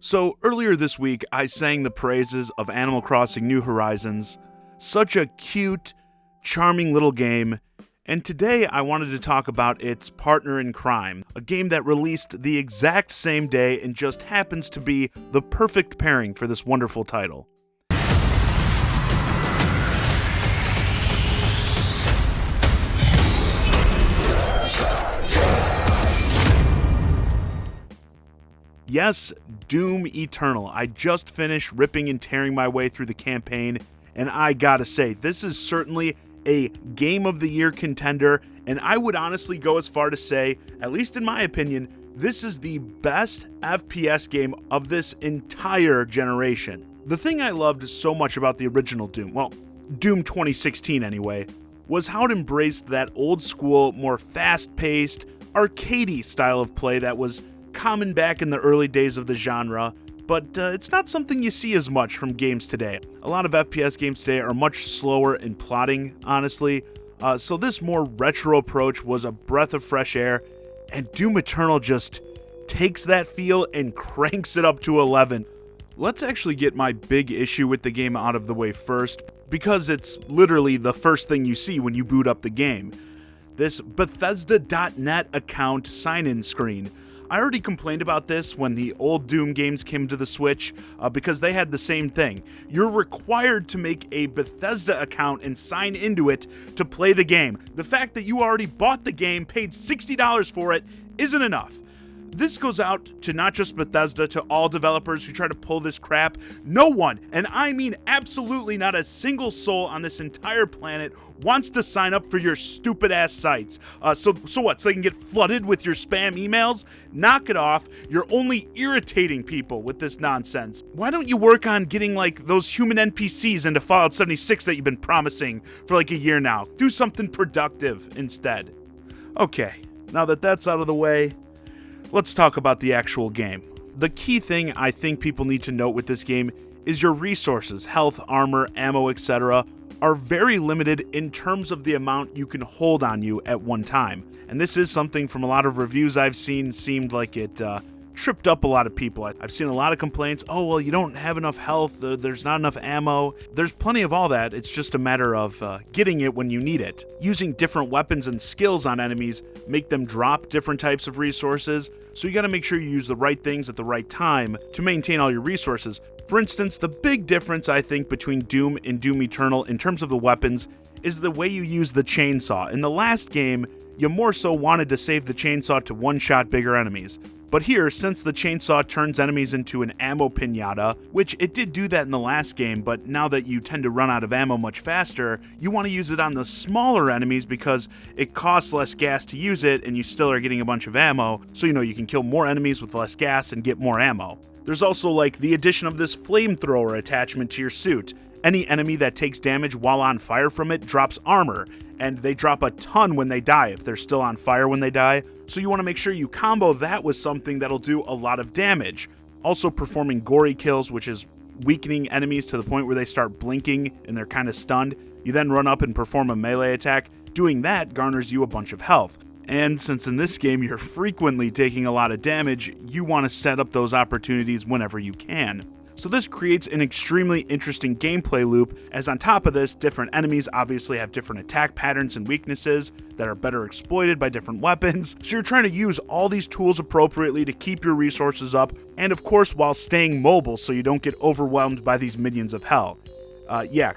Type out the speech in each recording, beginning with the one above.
So earlier this week, I sang the praises of Animal Crossing New Horizons. Such a cute, charming little game. And today I wanted to talk about its partner in crime, a game that released the exact same day and just happens to be the perfect pairing for this wonderful title. Yes, Doom Eternal. I just finished ripping and tearing my way through the campaign, and I gotta say, this is certainly a Game of the Year contender, and I would honestly go as far to say, at least in my opinion, this is the best FPS game of this entire generation. The thing I loved so much about the original Doom, well, Doom 2016 anyway, was how it embraced that old school, more fast-paced, arcadey style of play that was common back in the early days of the genre, but it's not something you see as much from games today. A lot of FPS games today are much slower in plotting, honestly, so this more retro approach was a breath of fresh air, and Doom Eternal just takes that feel and cranks it up to 11. Let's actually get my big issue with the game out of the way first, because it's literally the first thing you see when you boot up the game. This Bethesda.net account sign-in screen. I already complained about this when the old Doom games came to the Switch because they had the same thing. You're required to make a Bethesda account and sign into it to play the game. The fact that you already bought the game, paid $60 for it, isn't enough. This goes out to not just Bethesda, to all developers who try to pull this crap. No one, and I mean absolutely not a single soul on this entire planet, wants to sign up for your stupid ass sites. So what? So they can get flooded with your spam emails? Knock it off. You're only irritating people with this nonsense. Why don't you work on getting like those human NPCs into Fallout 76 that you've been promising for like a year now? Do something productive instead. Okay, now that that's out of the way, let's talk about the actual game. The key thing I think people need to note with this game is your resources, health, armor, ammo, etc., are very limited in terms of the amount you can hold on you at one time. And this is something from a lot of reviews I've seen seemed like it tripped up a lot of people. I've seen a lot of complaints, oh well, you don't have enough health, there's not enough ammo. There's plenty of all that, it's just a matter of getting it when you need it. Using different weapons and skills on enemies make them drop different types of resources, so you gotta make sure you use the right things at the right time to maintain all your resources. For instance, the big difference I think between Doom and Doom Eternal in terms of the weapons is the way you use the chainsaw. In the last game, you more so wanted to save the chainsaw to one-shot bigger enemies. But here, since the chainsaw turns enemies into an ammo piñata, which it did do that in the last game, but now that you tend to run out of ammo much faster, you want to use it on the smaller enemies because it costs less gas to use it and you still are getting a bunch of ammo, so you can kill more enemies with less gas and get more ammo. There's also like the addition of this Flamethrower Attachment to your suit. Any enemy that takes damage while on fire from it drops armor, and they drop a ton when they die if they're still on fire when they die, so you want to make sure you combo that with something that'll do a lot of damage. Also performing gory kills, which is weakening enemies to the point where they start blinking and they're kind of stunned. You then run up and perform a melee attack. Doing that garners you a bunch of health. And since in this game you're frequently taking a lot of damage, you want to set up those opportunities whenever you can. So this creates an extremely interesting gameplay loop, as on top of this, different enemies obviously have different attack patterns and weaknesses that are better exploited by different weapons, so you're trying to use all these tools appropriately to keep your resources up, and of course while staying mobile so you don't get overwhelmed by these minions of hell.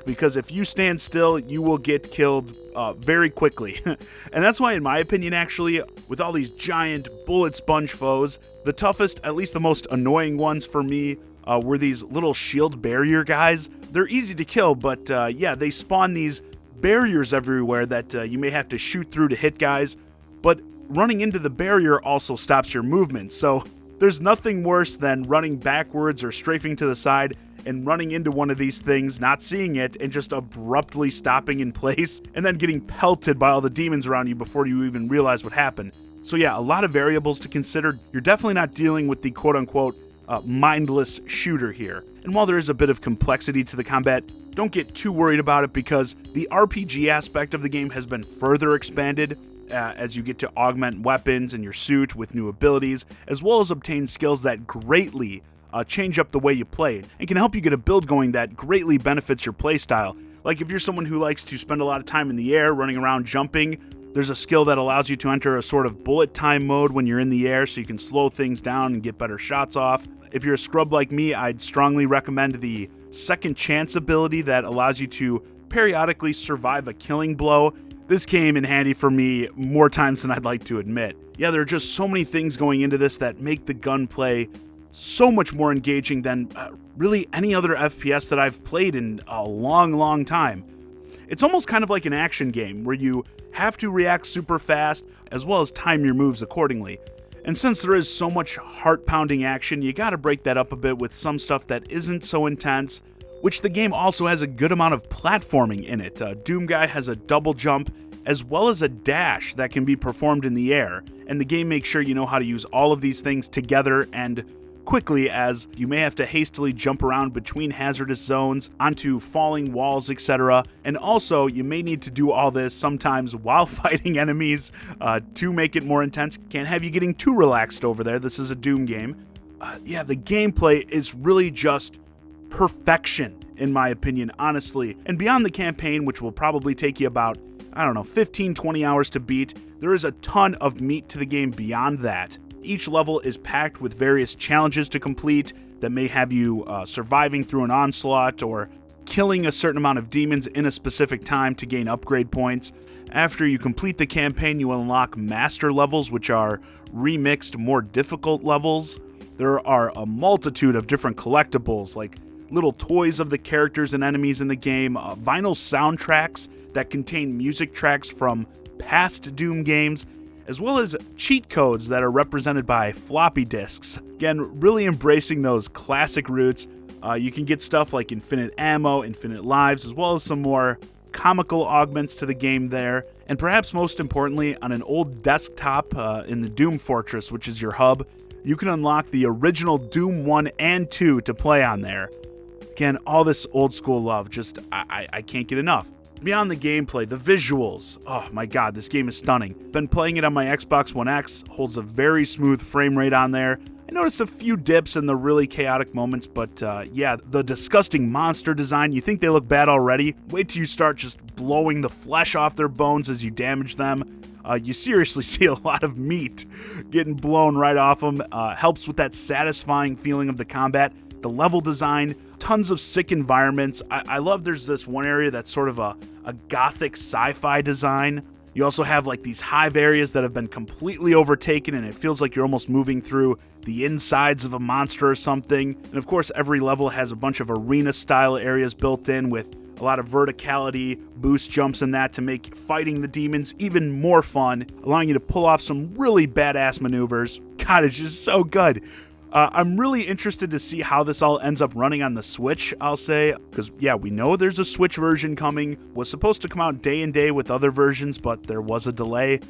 Because if you stand still, you will get killed very quickly. And that's why, in my opinion, actually, with all these giant bullet sponge foes, the toughest, at least the most annoying ones for me, were these little shield barrier guys. They're easy to kill, but they spawn these barriers everywhere that you may have to shoot through to hit guys, but running into the barrier also stops your movement, so there's nothing worse than running backwards or strafing to the side and running into one of these things, not seeing it, and just abruptly stopping in place, and then getting pelted by all the demons around you before you even realize what happened. So yeah, a lot of variables to consider. You're definitely not dealing with the quote-unquote mindless shooter here. And while there is a bit of complexity to the combat, don't get too worried about it because the RPG aspect of the game has been further expanded as you get to augment weapons and your suit with new abilities, as well as obtain skills that greatly change up the way you play and can help you get a build going that greatly benefits your playstyle. Like if you're someone who likes to spend a lot of time in the air, running around, jumping, there's a skill that allows you to enter a sort of bullet time mode when you're in the air so you can slow things down and get better shots off. If you're a scrub like me, I'd strongly recommend the second chance ability that allows you to periodically survive a killing blow. This came in handy for me more times than I'd like to admit. Yeah, there are just so many things going into this that make the gunplay so much more engaging than really any other FPS that I've played in a long time. It's almost kind of like an action game where you have to react super fast as well as time your moves accordingly. And since there is so much heart-pounding action, you gotta break that up a bit with some stuff that isn't so intense, which the game also has a good amount of platforming in it. Doomguy has a double jump as well as a dash that can be performed in the air, and the game makes sure you know how to use all of these things together and quickly, as you may have to hastily jump around between hazardous zones, onto falling walls, etc. And also, you may need to do all this sometimes while fighting enemies to make it more intense. Can't have you getting too relaxed over there. This is a Doom game. Yeah, the gameplay is really just perfection, in my opinion, honestly. And beyond the campaign, which will probably take you about, 15-20 hours to beat, there is a ton of meat to the game beyond that. Each level is packed with various challenges to complete that may have you surviving through an onslaught or killing a certain amount of demons in a specific time to gain upgrade points. After you complete the campaign, you unlock master levels, which are remixed, more difficult levels. There are a multitude of different collectibles, like little toys of the characters and enemies in the game, vinyl soundtracks that contain music tracks from past Doom games, as well as cheat codes that are represented by floppy disks. Again, really embracing those classic roots. You can get stuff like infinite ammo, infinite lives, as well as some more comical augments to the game there. And perhaps most importantly, on an old desktop in the Doom Fortress, which is your hub, you can unlock the original Doom 1 and 2 to play on there. Again, all this old school love, just I can't get enough. Beyond the gameplay, the visuals, oh my god, this game is stunning. Been playing it on my Xbox One X, holds a very smooth frame rate on there. I noticed a few dips in the really chaotic moments, but yeah, the disgusting monster design, you think they look bad already? Wait till you start just blowing the flesh off their bones as you damage them. You seriously see a lot of meat getting blown right off them. Helps with that satisfying feeling of the combat. The level design, tons of sick environments. I love there's this one area that's sort of a gothic sci-fi design. You also have like these hive areas that have been completely overtaken, and it feels like you're almost moving through the insides of a monster or something. And of course, every level has a bunch of arena-style areas built in with a lot of verticality, boost jumps and that to make fighting the demons even more fun, allowing you to pull off some really badass maneuvers. God, it's just so good. I'm really interested to see how this all ends up running on the Switch, I'll say, because, yeah, we know there's a Switch version coming. Was supposed to come out day and day with other versions, but there was a delay.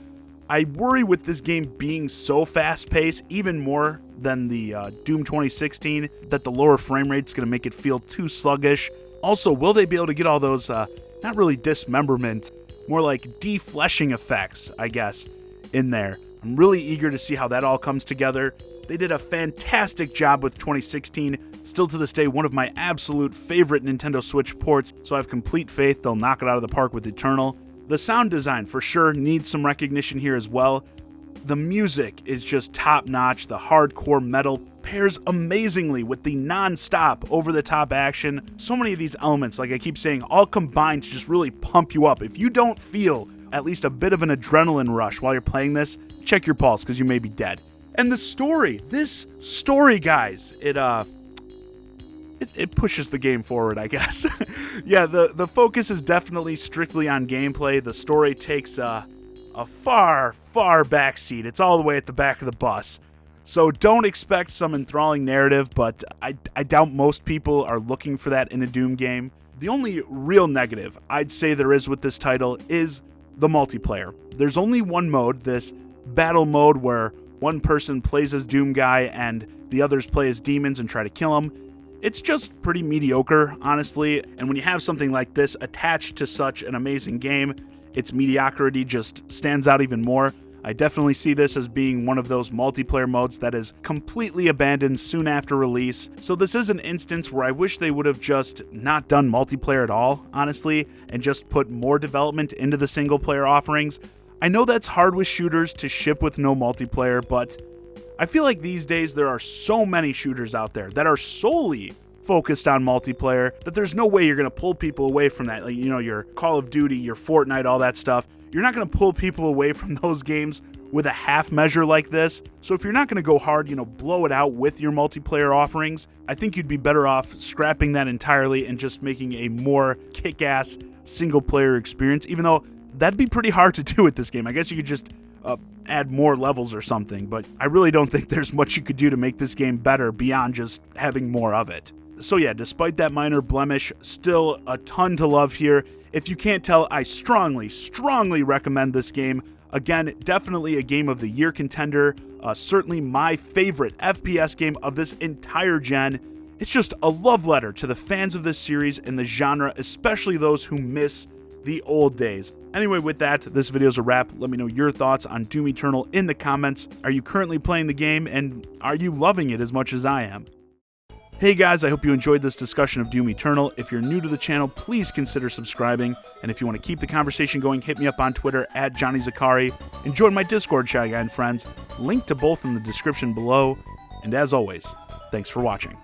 I worry with this game being so fast-paced, even more than the Doom 2016, that the lower frame rate's going to make it feel too sluggish. Also, will they be able to get all those, not really dismemberment, more like defleshing effects, I guess, in there? I'm really eager to see how that all comes together. They did a fantastic job with 2016, still to this day one of my absolute favorite Nintendo Switch ports, so I have complete faith they'll knock it out of the park with Eternal. The sound design for sure needs some recognition here as well. The music is just top-notch. The hardcore metal pairs amazingly with the non-stop, over-the-top action. So many of these elements, like I keep saying, all combined to just really pump you up. If you don't feel at least a bit of an adrenaline rush while you're playing this, check your pulse because you may be dead. And the story, this story, guys, it pushes the game forward, I guess. Yeah, the focus is definitely strictly on gameplay. The story takes a far backseat. It's all the way at the back of the bus. So don't expect some enthralling narrative, but I doubt most people are looking for that in a Doom game. The only real negative I'd say there is with this title is the multiplayer. There's only one mode, this battle mode, where one person plays as Doomguy and the others play as demons and try to kill him. It's just pretty mediocre, honestly, and when you have something like this attached to such an amazing game, its mediocrity just stands out even more. I definitely see this as being one of those multiplayer modes that is completely abandoned soon after release, so this is an instance where I wish they would have just not done multiplayer at all, honestly, and just put more development into the single player offerings. I know that's hard with shooters to ship with no multiplayer, but I feel like these days there are so many shooters out there that are solely focused on multiplayer that there's no way you're going to pull people away from that. Like, you know, your Call of Duty, your Fortnite, all that stuff. You're not going to pull people away from those games with a half measure like this. So if you're not going to go hard, blow it out with your multiplayer offerings, I think you'd be better off scrapping that entirely and just making a more kick-ass single player experience, even though that'd be pretty hard to do with this game. I guess you could just add more levels or something, but I really don't think there's much you could do to make this game better beyond just having more of it. So yeah, despite that minor blemish, still a ton to love here. If you can't tell, I strongly recommend this game. Again, definitely a Game of the Year contender. Certainly my favorite FPS game of this entire gen. It's just a love letter to the fans of this series and the genre, especially those who miss the old days. Anyway, with that, this video's a wrap. Let me know your thoughts on Doom Eternal in the comments. Are you currently playing the game, and are you loving it as much as I am? Hey guys, I hope you enjoyed this discussion of Doom Eternal. If you're new to the channel, please consider subscribing. And if you want to keep the conversation going, hit me up on Twitter at JohnnyZakari. And join my Discord, ChiGuy and friends. Link to both in the description below. And as always, thanks for watching.